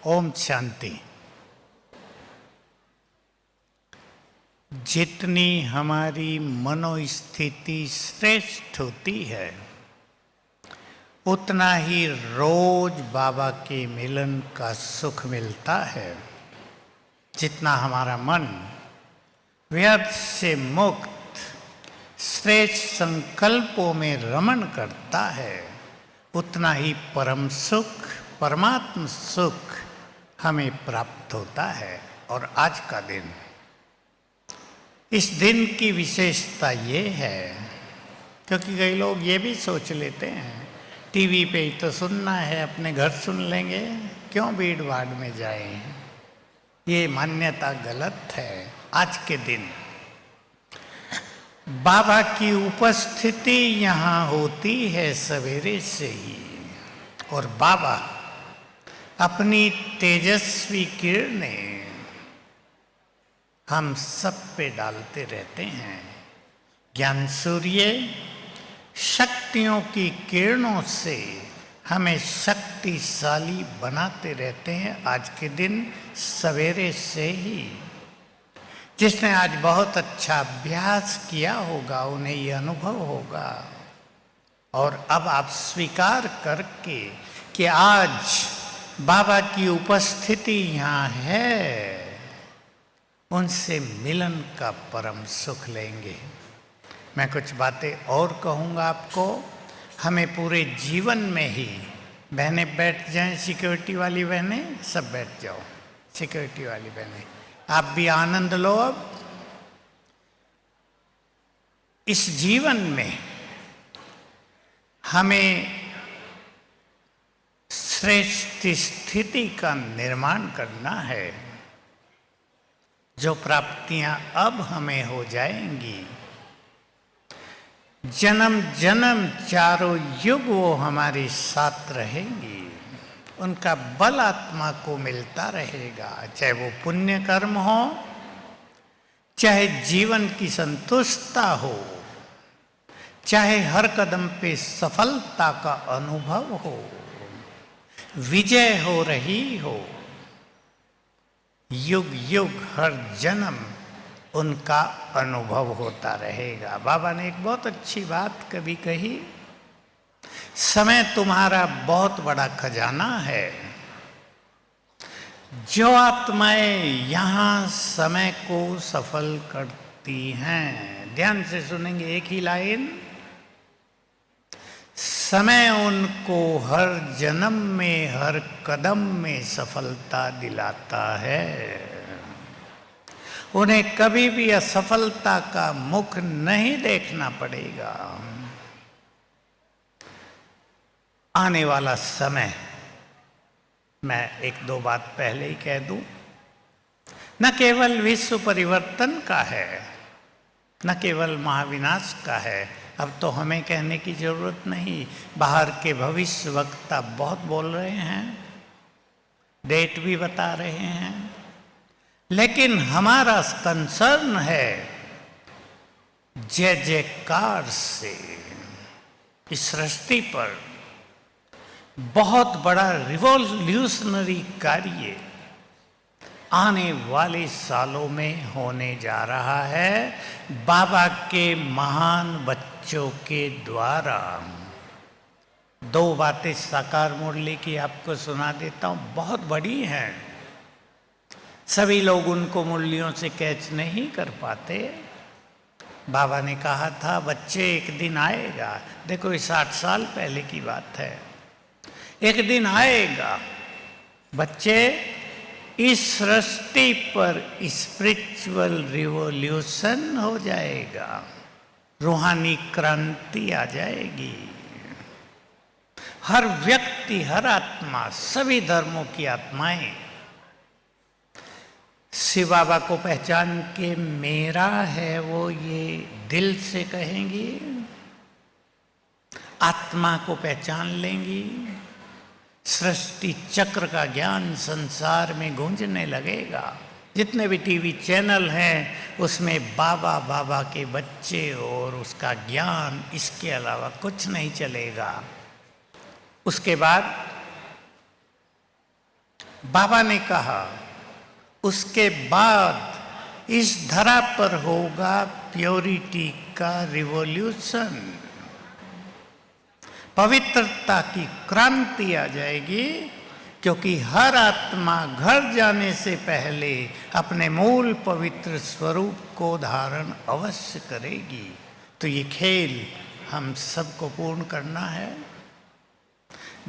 ओम शांति। जितनी हमारी मनोस्थिति श्रेष्ठ होती है उतना ही रोज बाबा के मिलन का सुख मिलता है। जितना हमारा मन व्यर्थ से मुक्त श्रेष्ठ संकल्पों में रमण करता है उतना ही परम सुख, परमात्म सुख हमें प्राप्त होता है। और आज का दिन, इस दिन की विशेषता ये है, क्योंकि कई लोग ये भी सोच लेते हैं टीवी पे ही तो सुनना है, अपने घर सुन लेंगे, क्यों भीड़ भाड़ में जाएं। ये मान्यता गलत है। आज के दिन बाबा की उपस्थिति यहाँ होती है सवेरे से ही, और बाबा अपनी तेजस्वी किरणें हम सब पे डालते रहते हैं। ज्ञान सूर्य शक्तियों की किरणों से हमें शक्तिशाली बनाते रहते हैं। आज के दिन सवेरे से ही जिसने आज बहुत अच्छा अभ्यास किया होगा उन्हें ये अनुभव होगा। और अब आप स्वीकार करके कि आज बाबा की उपस्थिति यहाँ है, उनसे मिलन का परम सुख लेंगे। मैं कुछ बातें और कहूँगा आपको। हमें पूरे जीवन में ही, बहनें बैठ जाएं, सिक्योरिटी वाली बहनें सब बैठ जाओ, सिक्योरिटी वाली बहनें आप भी आनंद लो। अब इस जीवन में हमें श्रेष्ठ स्थिति का निर्माण करना है। जो प्राप्तियां अब हमें हो जाएंगी, जन्म जन्म चारों युग वो हमारे साथ रहेंगी, उनका बल आत्मा को मिलता रहेगा। चाहे वो पुण्य कर्म हो, चाहे जीवन की संतुष्टता हो, चाहे हर कदम पे सफलता का अनुभव हो, विजय हो रही हो, युग युग हर जन्म उनका अनुभव होता रहेगा। बाबा ने एक बहुत अच्छी बात कभी कही, समय तुम्हारा बहुत बड़ा खजाना है। जो आत्माएं यहाँ समय को सफल करती हैं, ध्यान से सुनेंगे एक ही लाइन, समय उनको हर जन्म में हर कदम में सफलता दिलाता है। उन्हें कभी भी असफलता का मुख नहीं देखना पड़ेगा। आने वाला समय, मैं एक दो बात पहले ही कह दूं, न केवल विश्व परिवर्तन का है, न केवल महाविनाश का है। अब तो हमें कहने की जरूरत नहीं, बाहर के भविष्य वक्ता बहुत बोल रहे हैं, डेट भी बता रहे हैं, लेकिन हमारा कंसर्न है जय जयकार से इस सृष्टि पर बहुत बड़ा रिवॉल्यूशनरी कार्य आने वाले सालों में होने जा रहा है। बाबा के महान बच्चों के द्वारा दो बातें साकार मुरली की आपको सुना देता हूँ, बहुत बड़ी हैं। सभी लोग उनको मुरलियों से कैच नहीं कर पाते। बाबा ने कहा था बच्चे एक दिन आएगा, देखो ये 60 साल पहले की बात है, एक दिन आएगा बच्चे इस सृष्टि पर स्पिरिचुअल रिवॉल्यूशन हो जाएगा, रूहानी क्रांति आ जाएगी। हर व्यक्ति, हर आत्मा, सभी धर्मों की आत्माएं शिव बाबा को पहचान के मेरा है वो ये दिल से कहेंगी, आत्मा को पहचान लेंगी। सृष्टि चक्र का ज्ञान संसार में गूंजने लगेगा। जितने भी टीवी चैनल हैं उसमें बाबा बाबा के बच्चे और उसका ज्ञान, इसके अलावा कुछ नहीं चलेगा। उसके बाद बाबा ने कहा उसके बाद इस धरा पर होगा प्योरिटी का रिवॉल्यूशन, पवित्रता की क्रांति आ जाएगी, क्योंकि हर आत्मा घर जाने से पहले अपने मूल पवित्र स्वरूप को धारण अवश्य करेगी। तो ये खेल हम सबको पूर्ण करना है।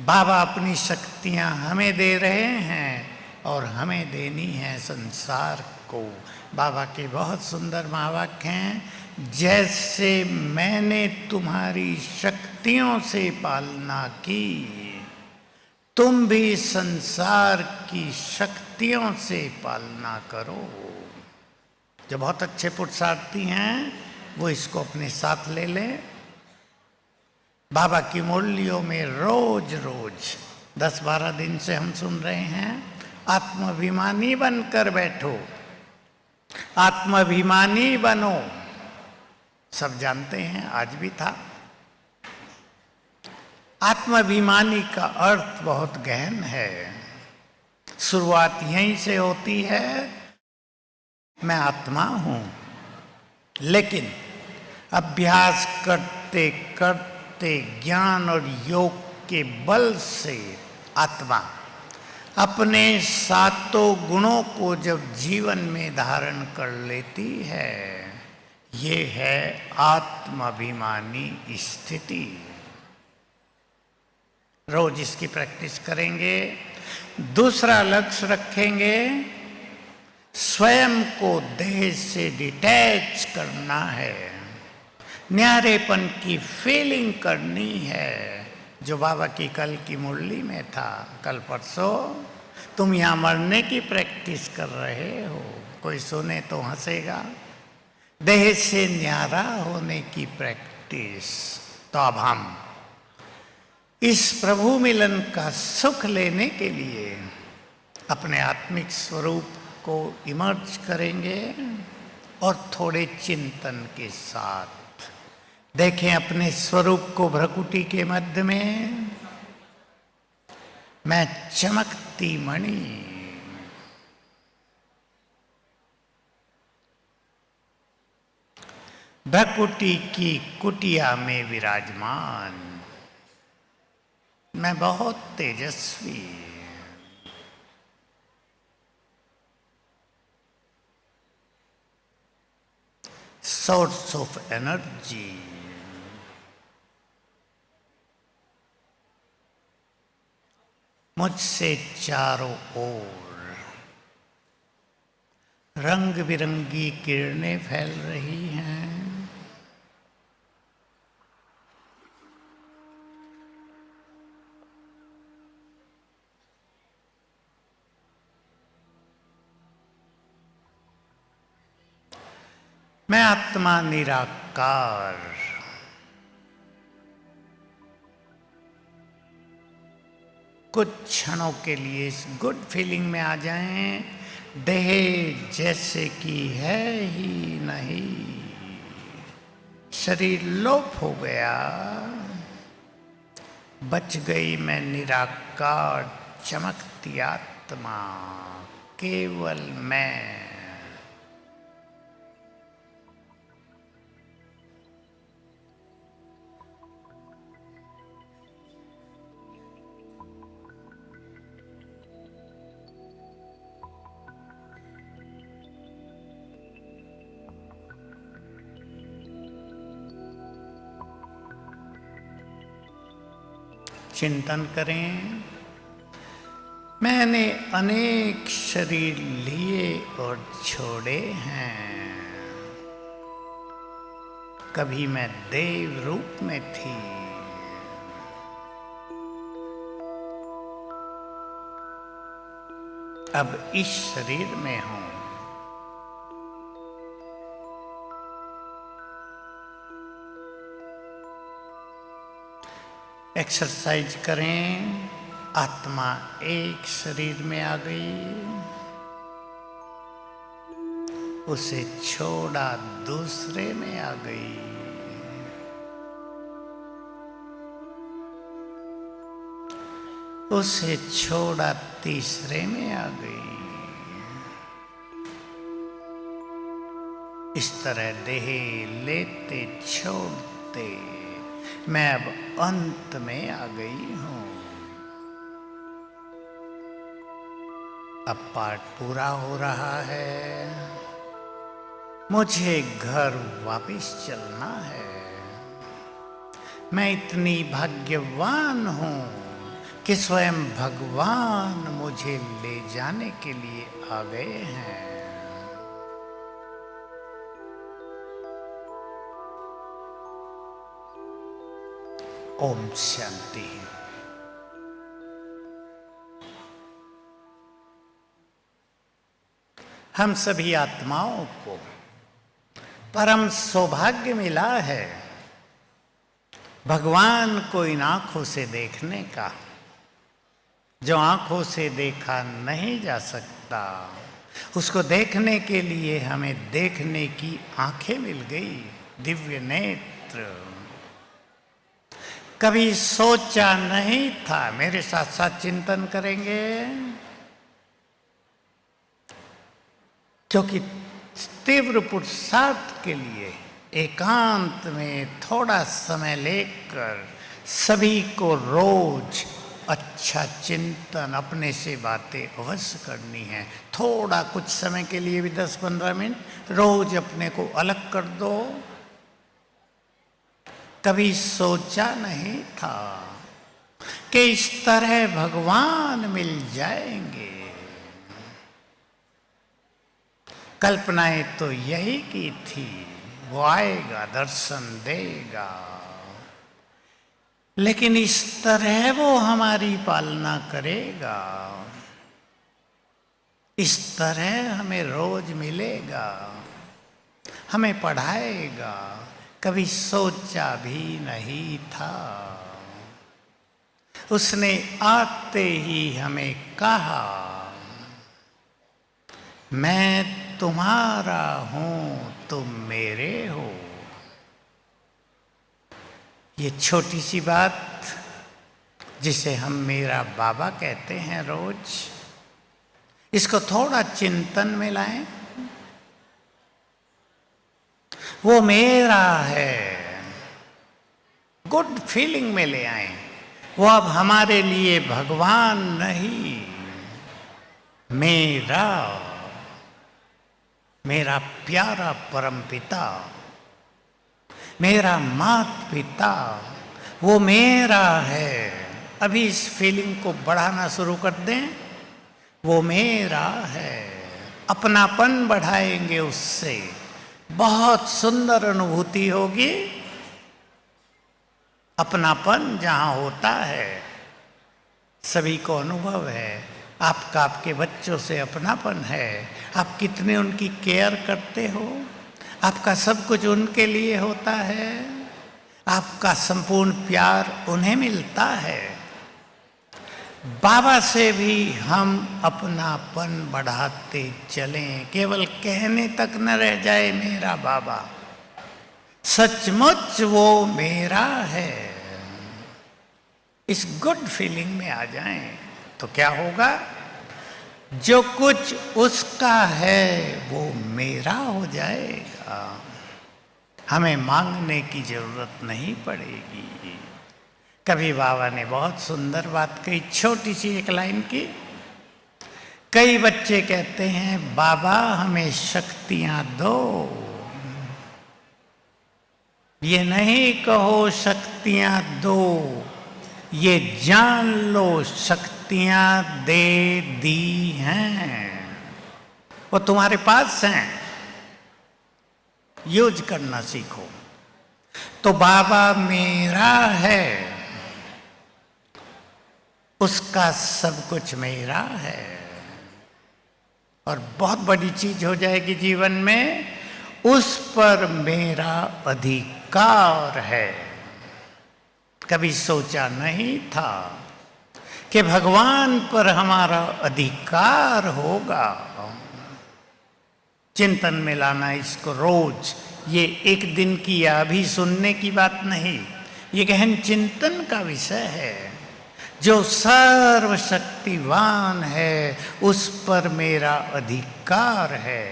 बाबा अपनी शक्तियां हमें दे रहे हैं और हमें देनी है संसार को। बाबा के बहुत सुंदर महावाक्य हैं, जैसे मैंने तुम्हारी शक्तियों से पालना की, तुम भी संसार की शक्तियों से पालना करो। जो बहुत अच्छे पुरुषार्थी हैं वो इसको अपने साथ ले लें। बाबा की मुरलियों में रोज रोज 10-12 दिन से हम सुन रहे हैं, आत्माभिमानी बनकर बैठो, आत्माभिमानी बनो, सब जानते हैं, आज भी था। आत्माभिमानी का अर्थ बहुत गहन है। शुरुआत यहीं से होती है, मैं आत्मा हूं। लेकिन अभ्यास करते करते ज्ञान और योग के बल से आत्मा अपने सातों गुणों को जब जीवन में धारण कर लेती है, ये है आत्माभिमानी स्थिति। रोज इसकी प्रैक्टिस करेंगे। दूसरा लक्ष्य रखेंगे, स्वयं को देह से डिटैच करना है, न्यारेपन की फीलिंग करनी है, जो बाबा की कल की मुरली में था। कल परसों तुम यहाँ मरने की प्रैक्टिस कर रहे हो, कोई सुने तो हंसेगा। देह से न्यारा होने की प्रैक्टिस। तो अब हम इस प्रभु मिलन का सुख लेने के लिए अपने आत्मिक स्वरूप को इमर्ज करेंगे और थोड़े चिंतन के साथ देखें अपने स्वरूप को। भ्रकुटी के मध्य में मैं चमकती मणि, भ्रकुटी की कुटिया में विराजमान, मैं बहुत तेजस्वी। सोर्स ऑफ एनर्जी, मुझसे चारों ओर रंग बिरंगी किरणें फैल रही हैं। मैं आत्मा निराकार, कुछ क्षणों के लिए इस गुड फीलिंग में आ जाएं, देह जैसे कि है ही नहीं, शरीर लोप हो गया, बच गई मैं निराकार चमकती आत्मा, केवल मैं। चिंतन करें, मैंने अनेक शरीर लिए और छोड़े हैं। कभी मैं देव रूप में थी, अब इस शरीर में हूं। एक्सरसाइज करें, आत्मा एक शरीर में आ गई, उसे छोड़ा दूसरे में आ गई, उसे छोड़ा तीसरे में आ गई। इस तरह देह लेते छोड़ते मैं अब अंत में आ गई हूं। अब पाठ पूरा हो रहा है, मुझे घर वापस चलना है। मैं इतनी भाग्यवान हूं कि स्वयं भगवान मुझे ले जाने के लिए आ गए हैं। ओम शांति। हम सभी आत्माओं को परम सौभाग्य मिला है भगवान को इन आंखों से देखने का, जो आंखों से देखा नहीं जा सकता। उसको देखने के लिए हमें देखने की आंखें मिल गई। दिव्य नेत्र। कभी सोचा नहीं था, मेरे साथ साथ चिंतन करेंगे, क्योंकि तीव्र पुरुषार्थ के लिए एकांत में थोड़ा समय लेकर सभी को रोज अच्छा चिंतन, अपने से बातें अवश्य करनी है। थोड़ा कुछ समय के लिए भी 10-15 मिनट रोज अपने को अलग कर दो। कभी सोचा नहीं था कि इस तरह भगवान मिल जाएंगे। कल्पनाएं तो यही की थी, वो आएगा, दर्शन देगा, लेकिन इस तरह वो हमारी पालना करेगा, इस तरह हमें रोज मिलेगा, हमें पढ़ाएगा, कभी सोचा भी नहीं था। उसने आते ही हमें कहा, मैं तुम्हारा हूं, तुम मेरे हो। ये छोटी सी बात जिसे हम मेरा बाबा कहते हैं रोज, इसको थोड़ा चिंतन में लाएं। वो मेरा है, गुड फीलिंग में ले आए। वो अब हमारे लिए भगवान नहीं, मेरा, मेरा प्यारा परमपिता, मेरा माता पिता, वो मेरा है। अभी इस फीलिंग को बढ़ाना शुरू कर दें, वो मेरा है। अपनापन बढ़ाएंगे, उससे बहुत सुंदर अनुभूति होगी। अपनापन जहाँ होता है, सभी को अनुभव है। आपका आपके बच्चों से अपनापन है, आप कितने उनकी केयर करते हो, आपका सब कुछ उनके लिए होता है, आपका संपूर्ण प्यार उन्हें मिलता है। बाबा से भी हम अपनापन बढ़ाते चलें, केवल कहने तक न रह जाए मेरा बाबा, सचमुच वो मेरा है। इस गुड फीलिंग में आ जाएं तो क्या होगा, जो कुछ उसका है वो मेरा हो जाएगा। हमें मांगने की जरूरत नहीं पड़ेगी। कभी बाबा ने बहुत सुंदर बात कही, छोटी सी एक लाइन की। कई बच्चे कहते हैं, बाबा हमें शक्तियां दो। ये नहीं कहो शक्तियां दो, ये जान लो शक्तियां दे दी हैं, वो तुम्हारे पास हैं, यूज करना सीखो। तो बाबा मेरा है, उसका सब कुछ मेरा है। और बहुत बड़ी चीज हो जाएगी जीवन में, उस पर मेरा अधिकार है। कभी सोचा नहीं था कि भगवान पर हमारा अधिकार होगा। चिंतन में लाना इसको रोज, ये एक दिन की या अभी सुनने की बात नहीं, ये गहन चिंतन का विषय है। जो सर्वशक्तिवान है उस पर मेरा अधिकार है,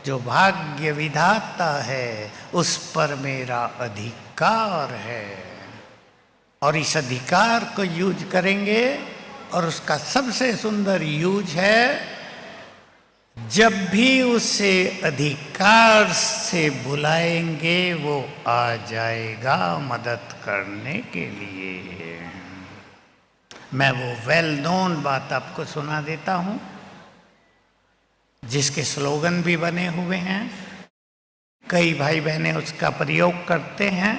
जो भाग्य विधाता है उस पर मेरा अधिकार है। और इस अधिकार को यूज करेंगे, और उसका सबसे सुंदर यूज है, जब भी उसे अधिकार से बुलाएंगे वो आ जाएगा मदद करने के लिए। मैं वो वेल नोन बात आपको सुना देता हूं, जिसके स्लोगन भी बने हुए हैं, कई भाई बहनें उसका प्रयोग करते हैं।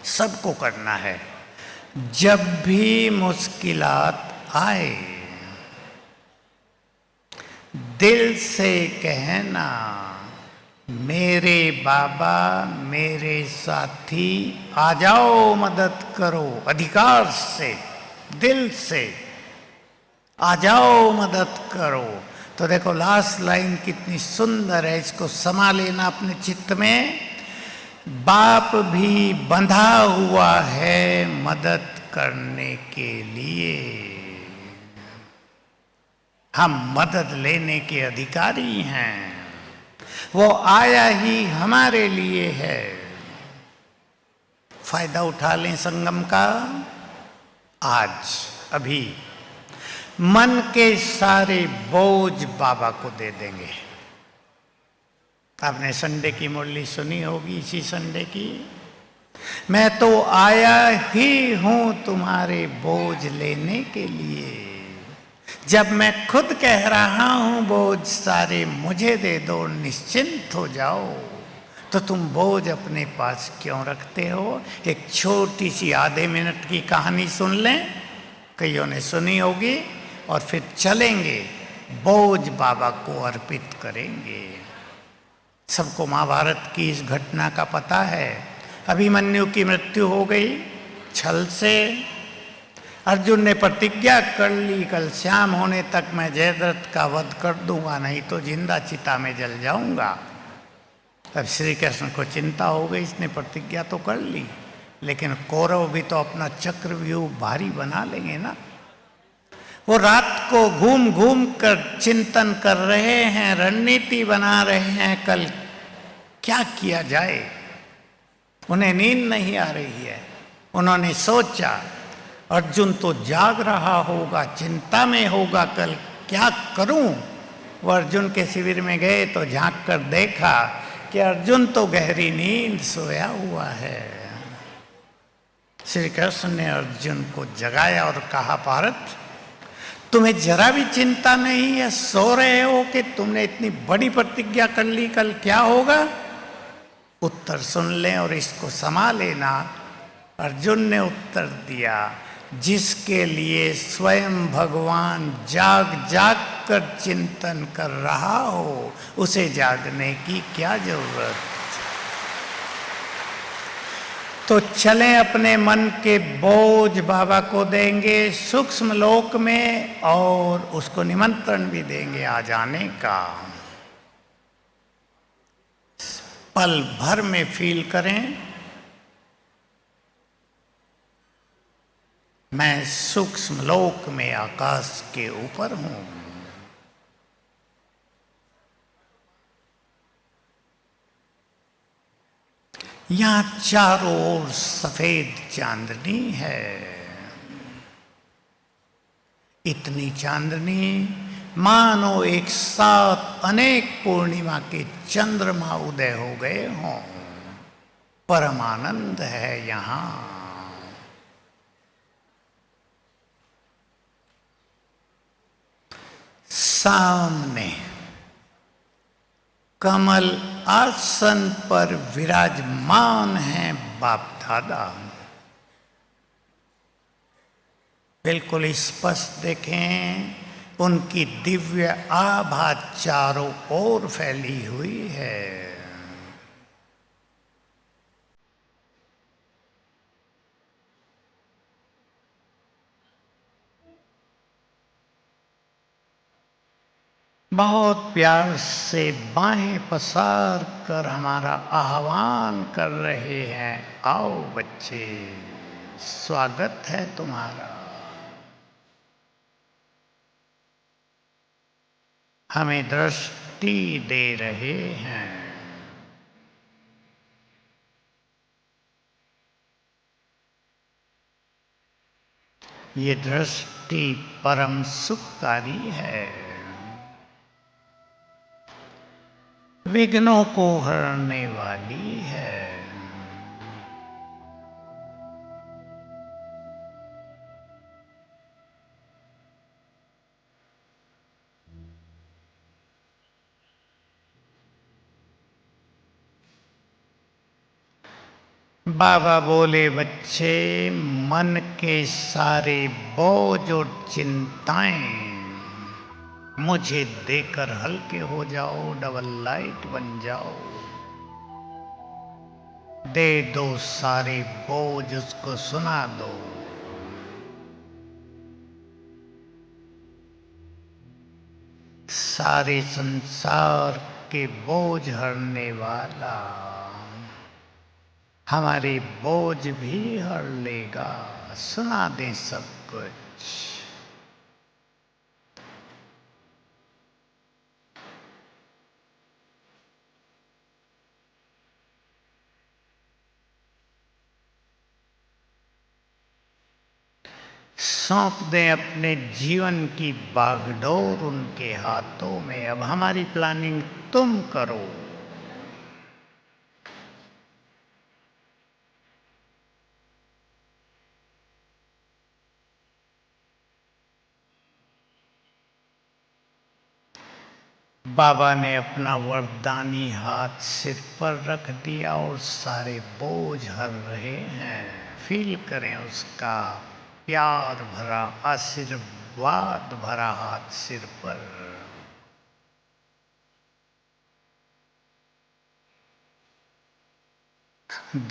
सबको करना है। जब भी मुश्किलात आए, दिल से कहना, मेरे बाबा मेरे साथी आ जाओ मदद करो। अधिकार से, दिल से आ जाओ मदद करो। तो देखो लास्ट लाइन कितनी सुंदर है, इसको समा लेना अपने चित्त में। बाप भी बंधा हुआ है मदद करने के लिए। हम मदद लेने के अधिकारी हैं। वो आया ही हमारे लिए है। फायदा उठा लें संगम का। आज अभी मन के सारे बोझ बाबा को दे देंगे। आपने संडे की मुरली सुनी होगी, इसी संडे की। मैं तो आया ही हूं तुम्हारे बोझ लेने के लिए। जब मैं खुद कह रहा हूं बोझ सारे मुझे दे दो, निश्चिंत हो जाओ, तो तुम बोझ अपने पास क्यों रखते हो? एक छोटी सी आधे मिनट की कहानी सुन लें, कईयों ने सुनी होगी, और फिर चलेंगे बोझ बाबा को अर्पित करेंगे। सबको महाभारत की इस घटना का पता है। अभिमन्यु की मृत्यु हो गई छल से। अर्जुन ने प्रतिज्ञा कर ली, कल शाम होने तक मैं जयद्रथ का वध कर दूंगा, नहीं तो जिंदा चिता में जल जाऊंगा। अब श्री कृष्ण को चिंता हो गई, इसने प्रतिज्ञा तो कर ली, लेकिन कौरव भी तो अपना चक्रव्यूह भारी बना लेंगे ना। वो रात को घूम घूम कर चिंतन कर रहे हैं, रणनीति बना रहे हैं, कल क्या किया जाए। उन्हें नींद नहीं आ रही है। उन्होंने सोचा अर्जुन तो जाग रहा होगा, चिंता में होगा, कल क्या करूं। वो अर्जुन के शिविर में गए तो झांक कर देखा कि अर्जुन तो गहरी नींद सोया हुआ है। श्री कृष्ण ने अर्जुन को जगाया और कहा, पार्थ तुम्हें जरा भी चिंता नहीं है? सो रहे हो कि तुमने इतनी बड़ी प्रतिज्ञा कर ली, कल क्या होगा? उत्तर सुन लें और इसको समा लेना। अर्जुन ने उत्तर दिया, जिसके लिए स्वयं भगवान जाग जाग कर चिंतन कर रहा हो, उसे जागने की क्या जरूरत। तो चलें अपने मन के बोझ बाबा को देंगे सूक्ष्म लोक में, और उसको निमंत्रण भी देंगे आ जाने का। पल भर में फील करें, मैं सूक्ष्म लोक में आकाश के ऊपर हूं। यहां चारों ओर सफेद चांदनी है। इतनी चांदनी मानो एक साथ अनेक पूर्णिमा के चंद्रमा उदय हो गए हों। परम आनंद है यहां। सामने कमल आसन पर विराजमान हैं बाप दादा। बिल्कुल स्पष्ट देखें, उनकी दिव्य आभा चारों ओर फैली हुई है। बहुत प्यार से बाहें पसार कर हमारा आह्वान कर रहे हैं, आओ बच्चे, स्वागत है तुम्हारा। हमें दृष्टि दे रहे हैं। ये दृष्टि परम सुखकारी है, विघ्नों को हरने वाली है। बाबा बोले, बच्चे मन के सारे बोझ और चिंताएं मुझे देकर हल्के हो जाओ, डबल लाइट बन जाओ। दे दो सारे बोझ, उसको सुना दो। सारे संसार के बोझ हरने वाला, हमारी बोझ भी हर लेगा, सुना दे सब कुछ। सौंप दें अपने जीवन की बागडोर उनके हाथों में। अब हमारी प्लानिंग तुम करो। बाबा ने अपना वरदानी हाथ सिर पर रख दिया और सारे बोझ हर रहे हैं। फील करें उसका प्यार भरा, आशीर्वाद भरा हाथ सिर पर।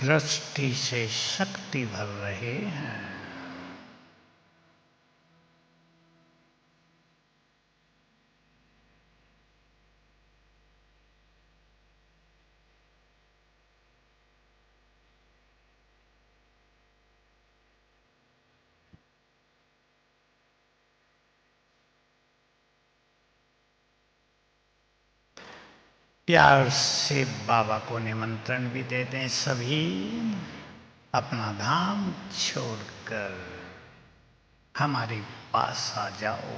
दृष्टि से शक्ति भर रहे हैं। प्यार से बाबा को निमंत्रण भी दे दें। सभी अपना धाम छोड़कर हमारे पास आ जाओ।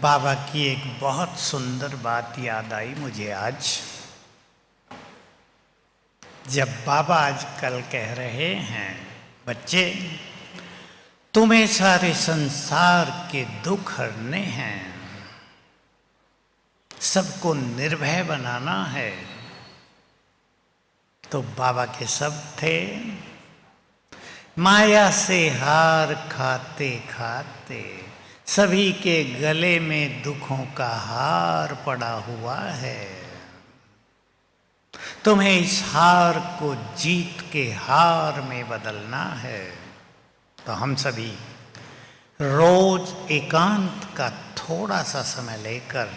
बाबा की एक बहुत सुंदर बात याद आई मुझे आज, जब बाबा आजकल कह रहे हैं, बच्चे तुम्हें सारे संसार के दुख हरने हैं, सबको निर्भय बनाना है। तो बाबा के शब्द थे, माया से हार खाते खाते सभी के गले में दुखों का हार पड़ा हुआ है। तुम्हें इस हार को जीत के हार में बदलना है। तो हम सभी रोज एकांत का थोड़ा सा समय लेकर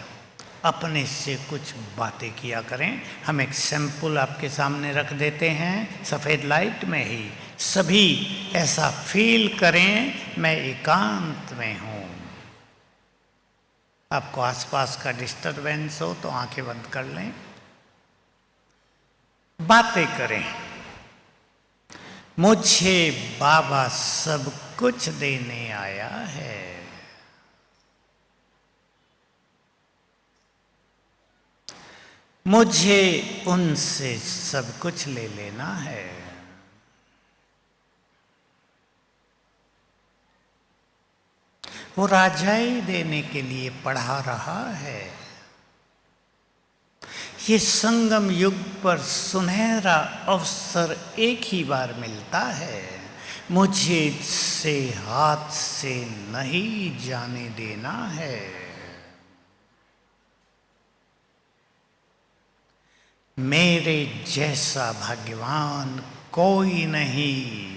अपने से कुछ बातें किया करें। हम एक सैंपल आपके सामने रख देते हैं सफ़ेद लाइट में ही। सभी ऐसा फील करें, मैं एकांत में हूँ। आपको आसपास का डिस्टरबेंस हो तो आंखें बंद कर लें। बातें करें, मुझे बाबा सब कुछ देने आया है। मुझे उनसे सब कुछ ले लेना है। वो राजाई देने के लिए पढ़ा रहा है। ये संगम युग पर सुनहरा अवसर एक ही बार मिलता है। मुझे इससे हाथ से नहीं जाने देना है। मेरे जैसा भाग्यवान कोई नहीं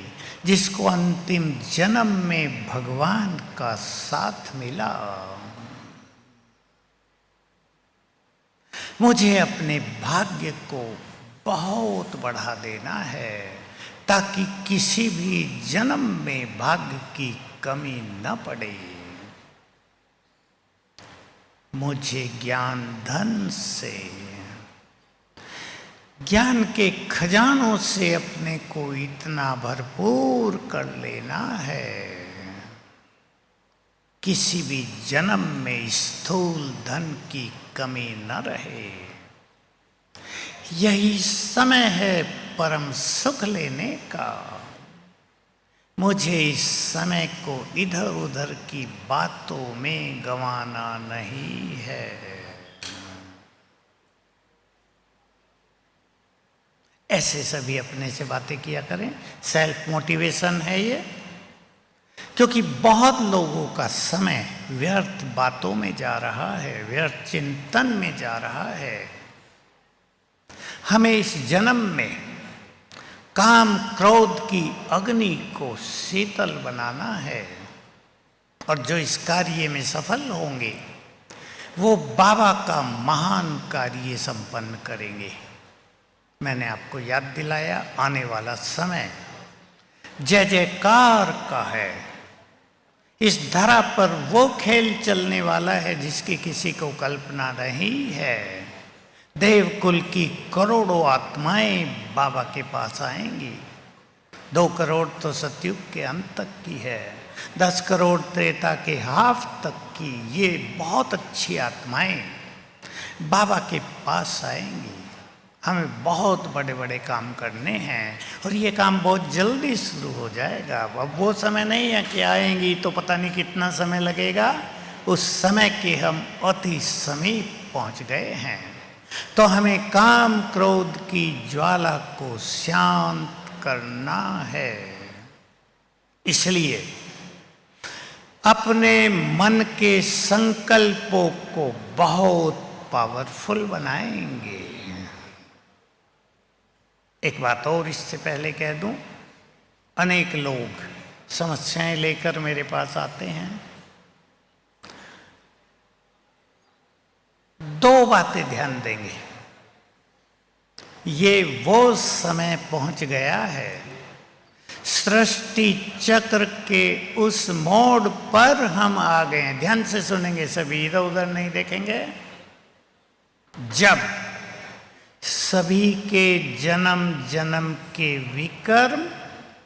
जिसको अंतिम जन्म में भगवान का साथ मिला। मुझे अपने भाग्य को बहुत बढ़ा देना है ताकि किसी भी जन्म में भाग्य की कमी न पड़े। मुझे ज्ञान धन से, ज्ञान के खजानों से अपने को इतना भरपूर कर लेना है किसी भी जन्म में स्थूल धन की कमी न रहे। यही समय है परम सुख लेने का। मुझे इस समय को इधर उधर की बातों में गंवाना नहीं है। ऐसे सभी अपने से बातें किया करें। सेल्फ मोटिवेशन है ये, क्योंकि बहुत लोगों का समय व्यर्थ बातों में जा रहा है, व्यर्थ चिंतन में जा रहा है। हमें इस जन्म में काम क्रोध की अग्नि को शीतल बनाना है और जो इस कार्य में सफल होंगे वो बाबा का महान कार्य संपन्न करेंगे। मैंने आपको याद दिलाया आने वाला समय जय जयकार का है। इस धरा पर वो खेल चलने वाला है जिसकी किसी को कल्पना नहीं है। देवकुल की करोड़ों आत्माएं बाबा के पास आएंगी। 2 करोड़ तो सतयुग के अंत तक की है, 10 करोड़ त्रेता के हाफ तक की। ये बहुत अच्छी आत्माएं बाबा के पास आएंगी। हमें बहुत बड़े बड़े काम करने हैं और ये काम बहुत जल्दी शुरू हो जाएगा। अब वो समय नहीं है कि आएंगी तो पता नहीं कितना समय लगेगा। उस समय के हम अति समीप पहुंच गए हैं। तो हमें काम क्रोध की ज्वाला को शांत करना है। इसलिए अपने मन के संकल्पों को बहुत पावरफुल बनाएंगे। एक बात और इससे पहले कह दूं, अनेक लोग समस्याएं लेकर मेरे पास आते हैं। 2 बातें ध्यान देंगे। ये वो समय पहुंच गया है, सृष्टि चक्र के उस मोड़ पर हम आ गए हैं। ध्यान से सुनेंगे सभी, इधर उधर नहीं देखेंगे। जब सभी के जन्म जन्म के विकर्म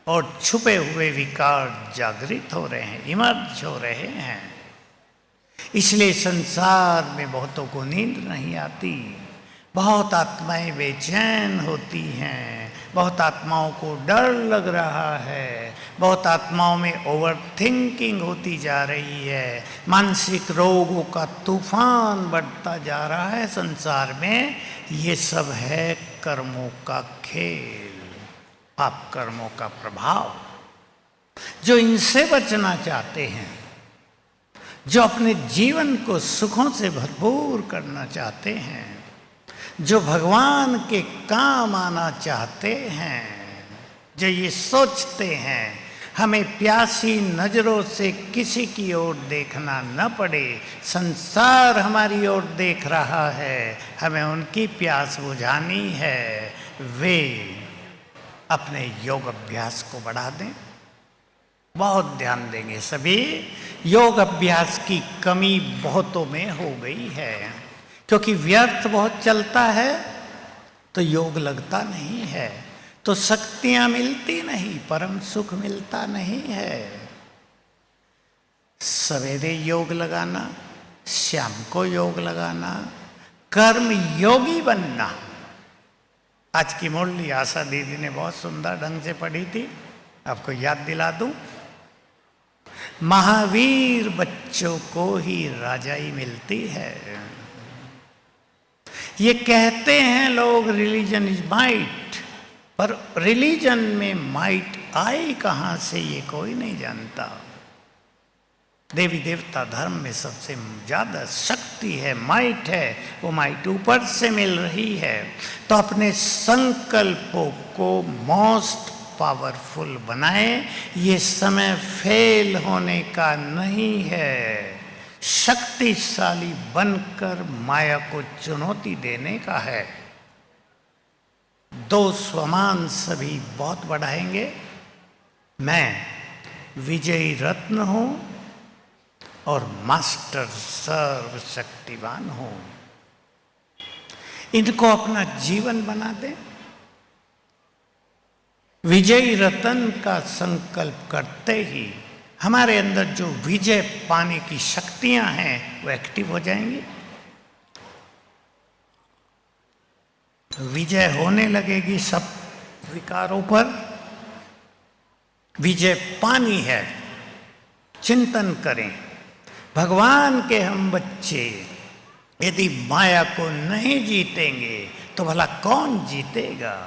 और छुपे हुए विकार जागृत हो रहे हैं, इमर्ज हो रहे हैं। इसलिए संसार में बहुतों को नींद नहीं आती, बहुत आत्माएं बेचैन होती हैं, बहुत आत्माओं को डर लग रहा है, बहुत आत्माओं में ओवर थिंकिंग होती जा रही है, मानसिक रोगों का तूफान बढ़ता जा रहा है संसार में। ये सब है कर्मों का खेल, पाप कर्मों का प्रभाव। जो इनसे बचना चाहते हैं, जो अपने जीवन को सुखों से भरपूर करना चाहते हैं, जो भगवान के काम आना चाहते हैं, जो ये सोचते हैं हमें प्यासी नजरों से किसी की ओर देखना न पड़े, संसार हमारी ओर देख रहा है, हमें उनकी प्यास बुझानी है, वे अपने योग अभ्यास को बढ़ा दें। बहुत ध्यान देंगे सभी। योग अभ्यास की कमी बहुतों में हो गई है, क्योंकि व्यर्थ बहुत चलता है तो योग लगता नहीं है, तो शक्तियां मिलती नहीं, परम सुख मिलता नहीं है। सवेरे योग लगाना, शाम को योग लगाना, कर्म योगी बनना। आज की मुरली आशा दीदी ने बहुत सुंदर ढंग से पढ़ी थी, आपको याद दिला दूं। महावीर बच्चों को ही राजाई मिलती है। ये कहते हैं लोग रिलीजन इज माइट, पर रिलीजन में माइट आई कहां से ये कोई नहीं जानता। देवी देवता धर्म में सबसे ज्यादा शक्ति है, माइट है, वो माइट ऊपर से मिल रही है। तो अपने संकल्पों को मोस्ट पावरफुल बनाएं। ये समय फेल होने का नहीं है, शक्तिशाली बनकर माया को चुनौती देने का है। 2 स्वमान सभी बहुत बढ़ाएंगे। मैं विजयी रत्न हूं और मास्टर सर्वशक्तिवान हूं। इनको अपना जीवन बना दें। विजयी रतन का संकल्प करते ही हमारे अंदर जो विजय पाने की शक्तियां हैं वो एक्टिव हो जाएंगी। विजय होने लगेगी सब विकारों पर। विजय पानी है। चिंतन करें, भगवान के हम बच्चे यदि माया को नहीं जीतेंगे तो भला कौन जीतेगा?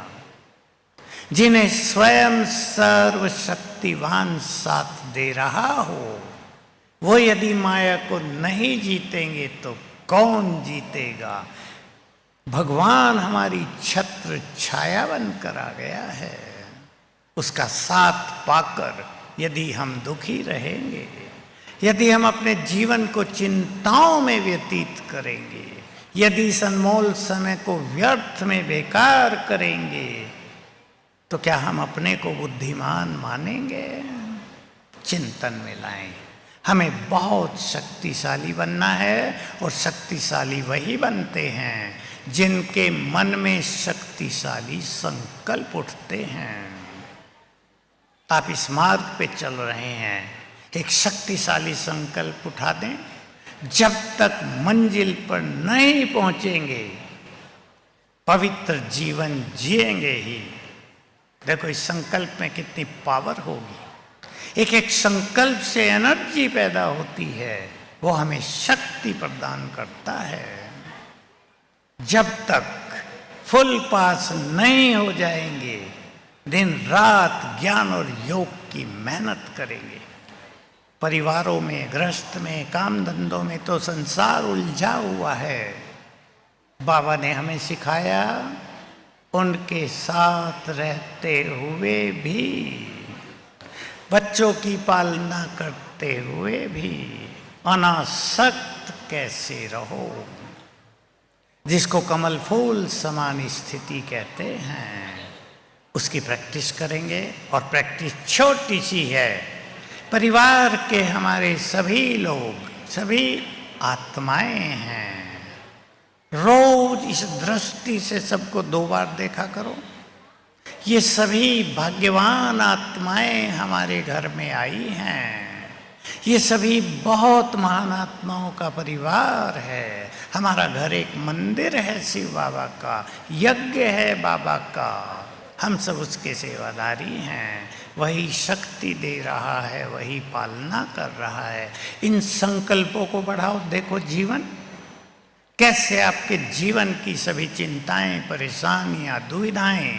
जिन्हें स्वयं सर्वशक्तिवान साथ दे रहा हो, वो यदि माया को नहीं जीतेंगे तो कौन जीतेगा? भगवान हमारी छत्र छाया बनकर आ गया है। उसका साथ पाकर यदि हम दुखी रहेंगे, यदि हम अपने जीवन को चिंताओं में व्यतीत करेंगे, यदि इस अनमोल समय को व्यर्थ में बेकार करेंगे, तो क्या हम अपने को बुद्धिमान मानेंगे? चिंतन में लाएं। हमें बहुत शक्तिशाली बनना है, और शक्तिशाली वही बनते हैं जिनके मन में शक्तिशाली संकल्प उठते हैं। आप इस मार्ग पे चल रहे हैं, एक शक्तिशाली संकल्प उठा दें। जब तक मंजिल पर नहीं पहुंचेंगे, पवित्र जीवन जिएंगे ही। देखो इस संकल्प में कितनी पावर होगी। एक एक संकल्प से एनर्जी पैदा होती है, वो हमें शक्ति प्रदान करता है। जब तक फुल पास नहीं हो जाएंगे, दिन रात ज्ञान और योग की मेहनत करेंगे। परिवारों में, गृहस्थ में, काम धंधों में तो संसार उलझा हुआ है। बाबा ने हमें सिखाया, उनके साथ रहते हुए भी, बच्चों की पालना करते हुए भी अनासक्त कैसे रहो। जिसको कमल फूल समान स्थिति कहते हैं, उसकी प्रैक्टिस करेंगे। और प्रैक्टिस छोटी सी है। परिवार के हमारे सभी लोग, सभी आत्माएं हैं। रोज इस दृष्टि से सबको 2 बार देखा करो। ये सभी भाग्यवान आत्माएं हमारे घर में आई हैं। ये सभी बहुत महान आत्माओं का परिवार है। हमारा घर एक मंदिर है शिव बाबा का, यज्ञ है बाबा का। हम सब उसके सेवादारी हैं। वही शक्ति दे रहा है, वही पालना कर रहा है। इन संकल्पों को बढ़ाओ। देखो जीवन कैसे आपके जीवन की सभी चिंताएं, परेशानियां, दुविधाएं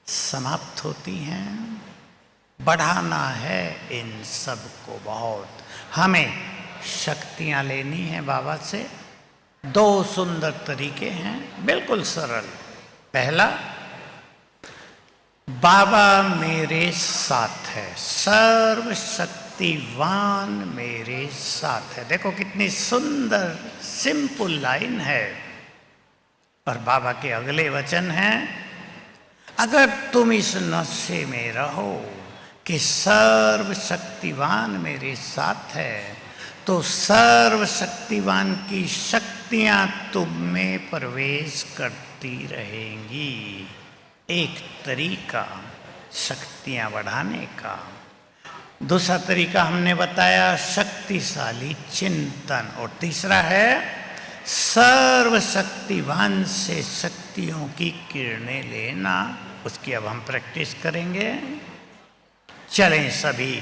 समाप्त होती हैं। बढ़ाना है इन सब को बहुत। हमें शक्तियां लेनी है बाबा से। 2 सुंदर तरीके हैं, बिल्कुल सरल। पहला, बाबा मेरे साथ है, सर्वशक्तिवान मेरे साथ है। देखो कितनी सुंदर सिंपल लाइन है। और बाबा के अगले वचन हैं, अगर तुम इस नशे में रहो कि सर्वशक्तिवान मेरे साथ है, तो सर्वशक्तिवान की शक्तियां तुम में प्रवेश करती रहेंगी। एक तरीका शक्तियां बढ़ाने का। दूसरा तरीका हमने बताया शक्तिशाली चिंतन। और तीसरा है सर्वशक्तिवान से शक्तियों की किरणें लेना। उसकी अब हम प्रैक्टिस करेंगे। चलें सभी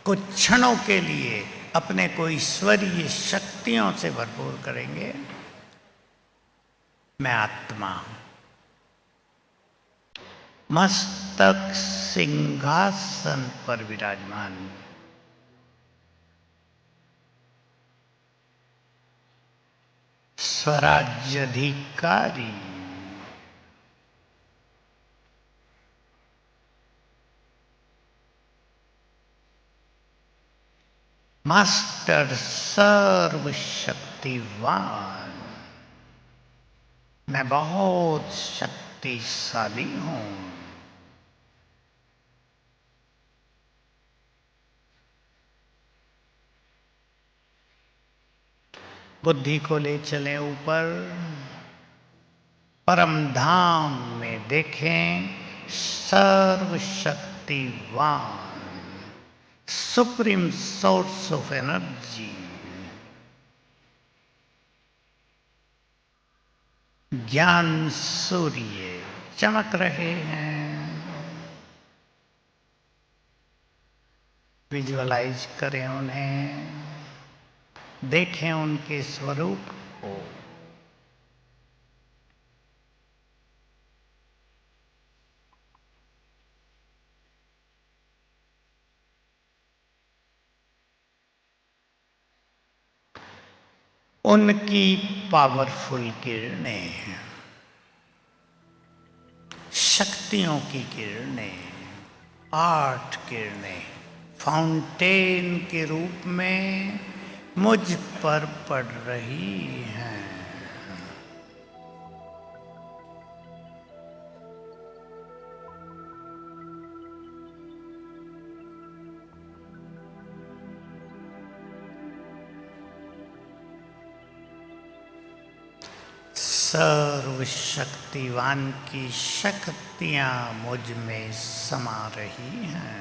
कुछ क्षणों के लिए अपने को ईश्वरीय शक्तियों से भरपूर करेंगे। मैं आत्मा हूं, मस्तक सिंहासन पर विराजमान, स्वराज्याधिकारी, मास्टर सर्वशक्तिवान। मैं बहुत शक्तिशाली हूं। बुद्धि को ले चलें ऊपर, परम धाम में देखें सर्वशक्तिवान, सुप्रीम सोर्स ऑफ एनर्जी, ज्ञान सूर्य चमक रहे हैं। विजुअलाइज करें उन्हें, देखें उनके स्वरूप को। उनकी पावरफुल किरणें, शक्तियों की किरणें, 8 किरणें फाउंटेन के रूप में मुझ पर पड़ रही हैं। सर्वशक्तिवान की शक्तियां मुझ में समा रही हैं।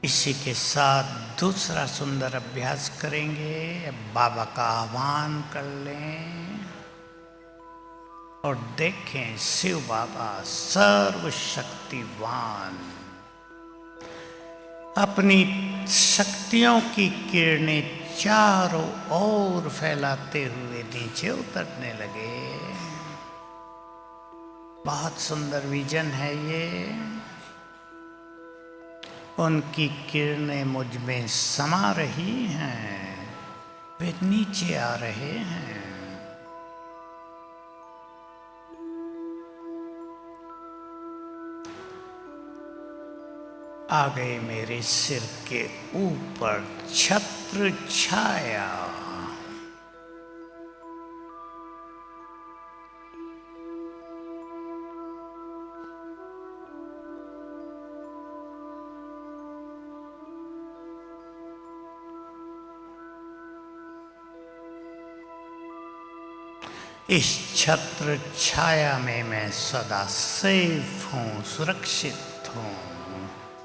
इसी के साथ दूसरा सुंदर अभ्यास करेंगे। बाबा का आह्वान कर लें और देखें शिव बाबा सर्वशक्तिवान अपनी शक्तियों की किरणें चारों ओर फैलाते हुए नीचे उतरने लगे। बहुत सुंदर विजन है ये। उनकी किरणें मुझ में समा रही हैं, वे नीचे आ रहे हैं। आ गए मेरे सिर के ऊपर छत्र छाया। इस छत्र छाया में मैं सदा सेफ हूं, सुरक्षित हूं।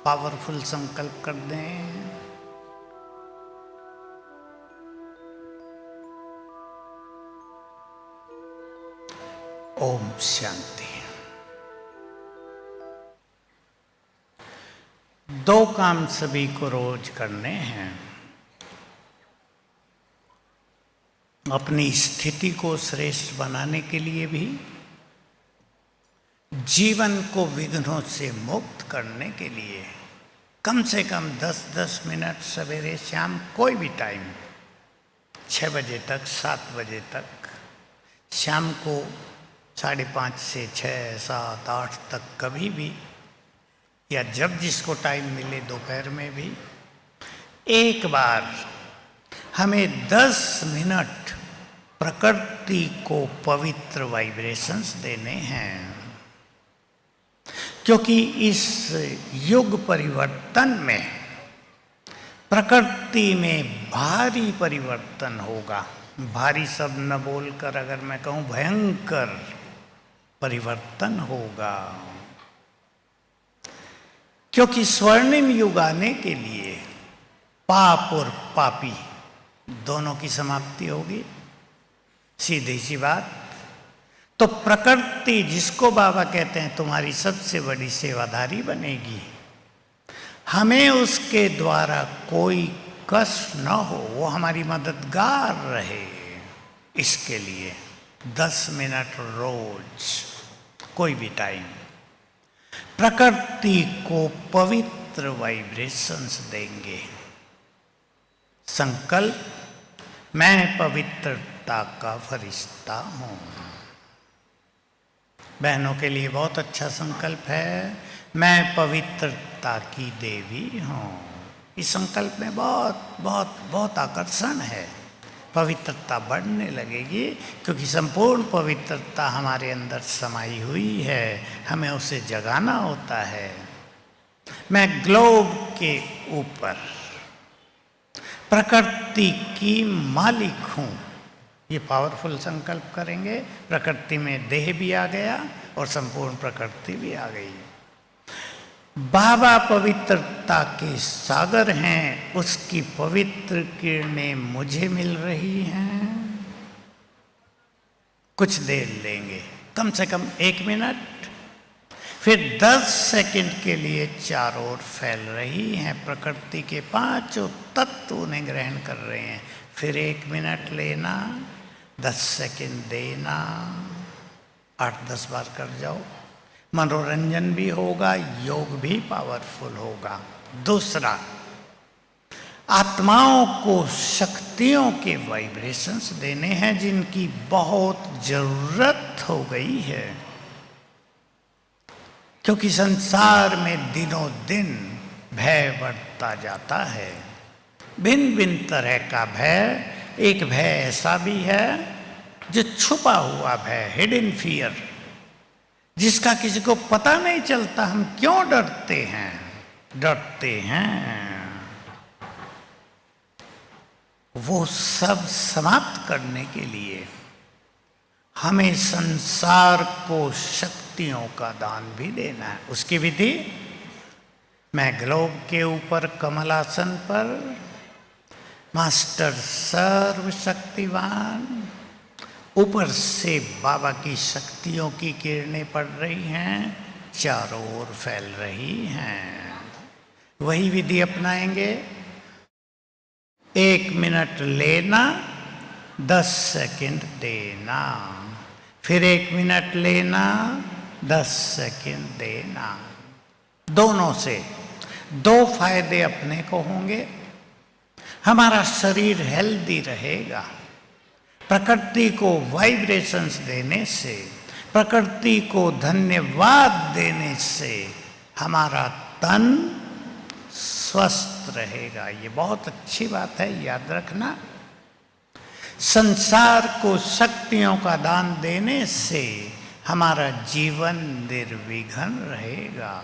पावरफुल संकल्प कर दें। ओम शांति। दो काम सभी को रोज करने हैं। अपनी स्थिति को श्रेष्ठ बनाने के लिए भी, जीवन को विघ्नों से मुक्त करने के लिए कम से कम 10-10 मिनट सवेरे शाम कोई भी टाइम, 6 बजे तक, 7 बजे तक, शाम को 5:30 से 6, 7, 8 तक कभी भी, या जब जिसको टाइम मिले दोपहर में भी, एक बार हमें 10 मिनट प्रकृति को पवित्र वाइब्रेशंस देने हैं। क्योंकि इस युग परिवर्तन में प्रकृति में भारी परिवर्तन होगा। भारी शब्द न बोलकर अगर मैं कहूँ भयंकर परिवर्तन होगा। क्योंकि स्वर्णिम युग आने के लिए पाप और पापी दोनों की समाप्ति होगी। सीधी सी बात। तो प्रकृति, जिसको बाबा कहते हैं तुम्हारी सबसे बड़ी सेवाधारी बनेगी, हमें उसके द्वारा कोई कष्ट न हो, वो हमारी मददगार रहे, इसके लिए 10 मिनट रोज कोई भी टाइम प्रकृति को पवित्र वाइब्रेशंस देंगे। संकल्प, मैं पवित्रता का फरिश्ता हूं। बहनों के लिए बहुत अच्छा संकल्प है, मैं पवित्रता की देवी हूं। इस संकल्प में बहुत बहुत बहुत आकर्षण है। पवित्रता बढ़ने लगेगी क्योंकि संपूर्ण पवित्रता हमारे अंदर समाई हुई है, हमें उसे जगाना होता है। मैं ग्लोब के ऊपर प्रकृति की मालिक हूं। ये पावरफुल संकल्प करेंगे। प्रकृति में देह भी आ गया और संपूर्ण प्रकृति भी आ गई। बाबा पवित्रता के सागर हैं, उसकी पवित्र किरणें मुझे मिल रही हैं। कुछ देर लेंगे, कम से कम 1 मिनट, फिर 10 सेकंड के लिए चारों ओर फैल रही हैं। प्रकृति के 5 तत्व उन्हें ग्रहण कर रहे हैं। फिर 1 मिनट लेना, 10 सेकंड देना, 8-10 बार कर जाओ। मनोरंजन भी होगा, योग भी पावरफुल होगा। दूसरा, आत्माओं को शक्तियों के वाइब्रेशंस देने हैं जिनकी बहुत जरूरत हो गई है, क्योंकि संसार में दिनों दिन भय बढ़ता जाता है। भिन्न भिन्न तरह का भय। एक भय ऐसा भी है जो छुपा हुआ भय, हिडन फियर, जिसका किसी को पता नहीं चलता हम क्यों डरते हैं। वो सब समाप्त करने के लिए हमें संसार को शक्तियों का दान भी देना है। उसकी विधि, मैं ग्लोब के ऊपर कमलासन पर, मास्टर सर्वशक्तिवान, ऊपर से बाबा की शक्तियों की किरणें पड़ रही हैं, चारों ओर फैल रही हैं। वही विधि अपनाएंगे। 1 मिनट लेना, 10 सेकंड देना, फिर 1 मिनट लेना, 10 सेकंड देना। दोनों से 2 फायदे अपने को होंगे। हमारा शरीर हेल्दी रहेगा। प्रकृति को वाइब्रेशंस देने से, प्रकृति को धन्यवाद देने से हमारा तन स्वस्थ रहेगा। ये बहुत अच्छी बात है, याद रखना। संसार को शक्तियों का दान देने से हमारा जीवन निर्विघ्न रहेगा।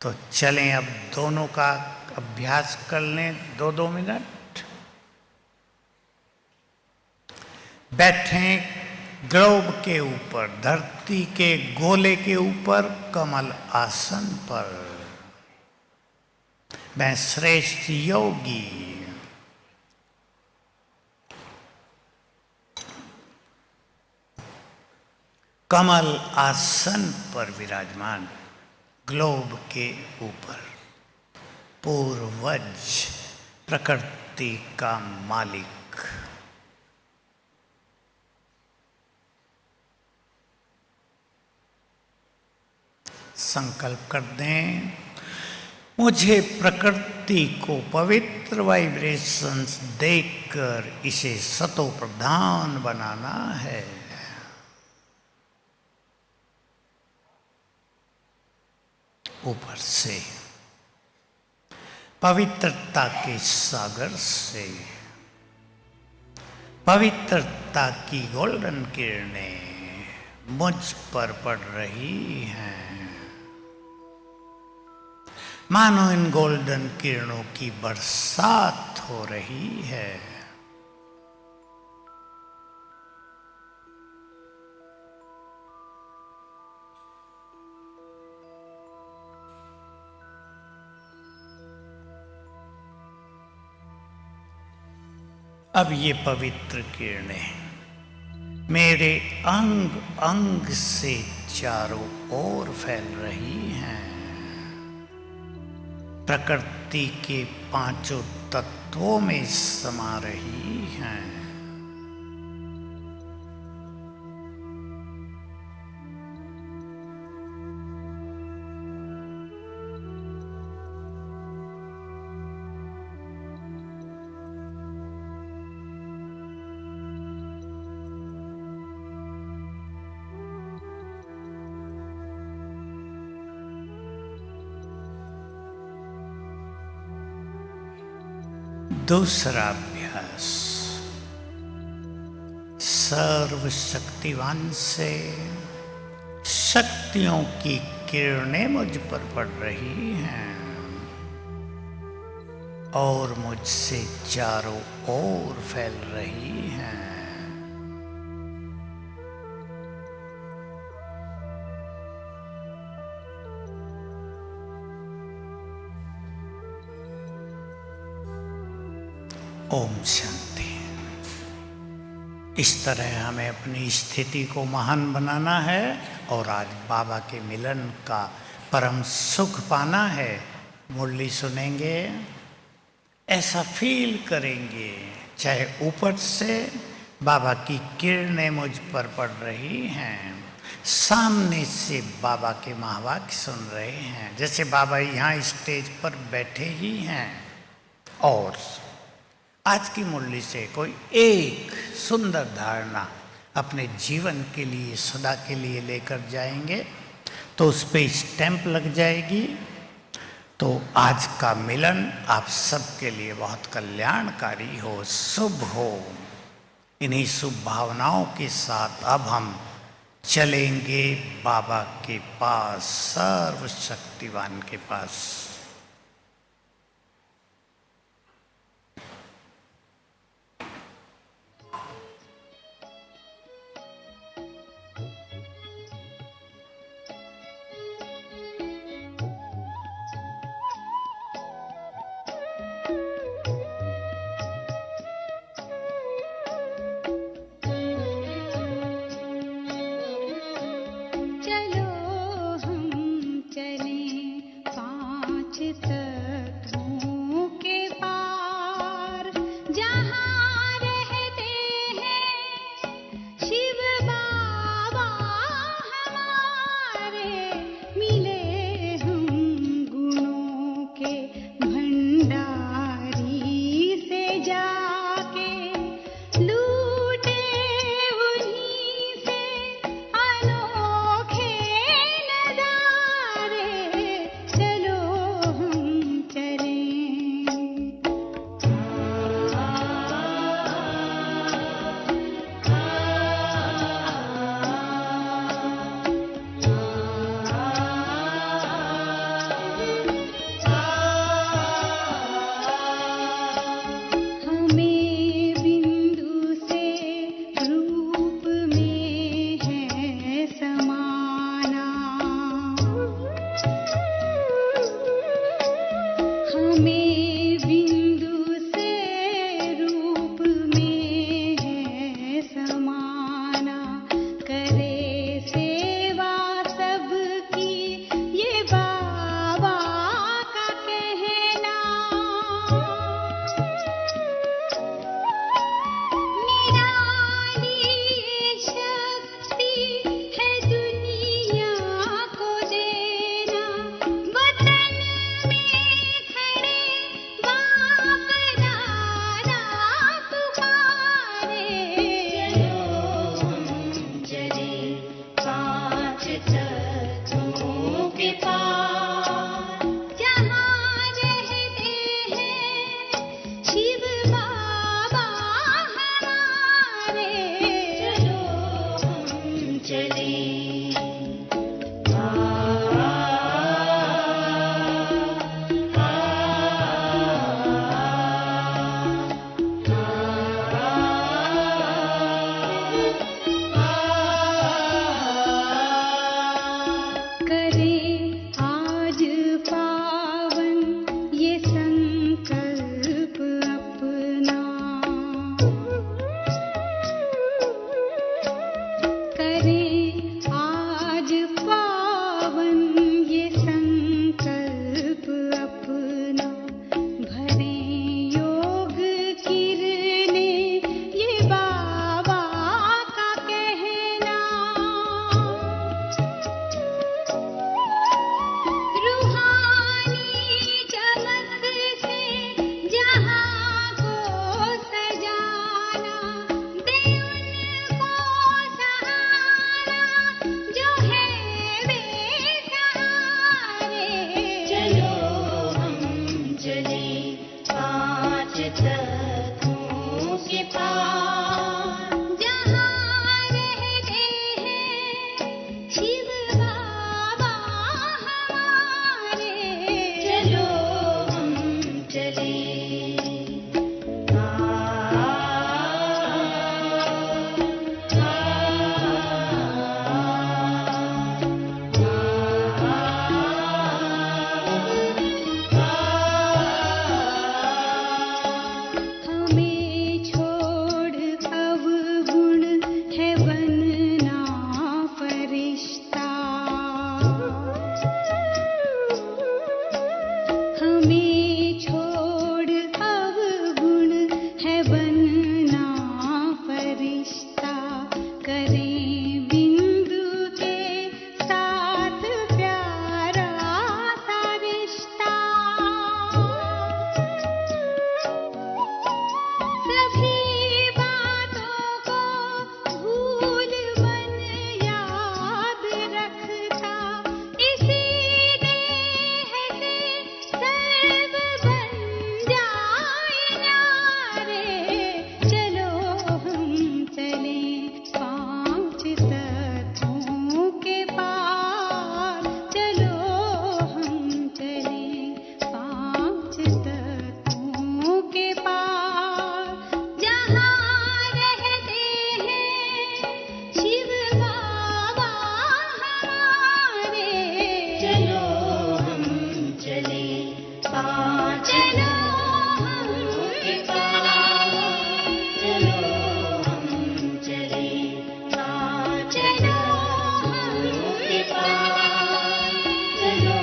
तो चलें अब दोनों का अभ्यास कर लें 2-2 मिनट। बैठें ग्लोब के ऊपर, धरती के गोले के ऊपर, कमल आसन पर। मैं श्रेष्ठ योगी कमल आसन पर विराजमान, ग्लोब के ऊपर, पूर्वज, प्रकृति का मालिक। संकल्प कर दें, मुझे प्रकृति को पवित्र वाइब्रेशंस देकर इसे सतो प्रधान बनाना है। ऊपर से पवित्रता के सागर से पवित्रता की गोल्डन किरणें मुझ पर पड़ रही हैं। मानो इन गोल्डन किरणों की बरसात हो रही है। अब ये पवित्र किरणें मेरे अंग अंग से चारों ओर फैल रही हैं। प्रकृति के 5 तत्वों में समा रही हैं। दूसरा अभ्यास, सर्वशक्तिवान से शक्तियों की किरणें मुझ पर पड़ रही हैं और मुझसे चारों ओर फैल रही हैं। ओम शांति। इस तरह हमें अपनी स्थिति को महान बनाना है और आज बाबा के मिलन का परम सुख पाना है। मुरली सुनेंगे, ऐसा फील करेंगे चाहे ऊपर से बाबा की किरणें मुझ पर पड़ रही हैं, सामने से बाबा के महावाक्य सुन रहे हैं, जैसे बाबा यहाँ स्टेज पर बैठे ही हैं और आज की मुरली से कोई एक सुंदर धारणा अपने जीवन के लिए सदा के लिए लेकर जाएंगे तो उस पर स्टैंप लग जाएगी। तो आज का मिलन आप सबके लिए बहुत कल्याणकारी हो, शुभ हो। इन्हीं शुभ भावनाओं के साथ अब हम चलेंगे बाबा के पास, सर्वशक्तिवान के पास। चलो हम चलें 5 जय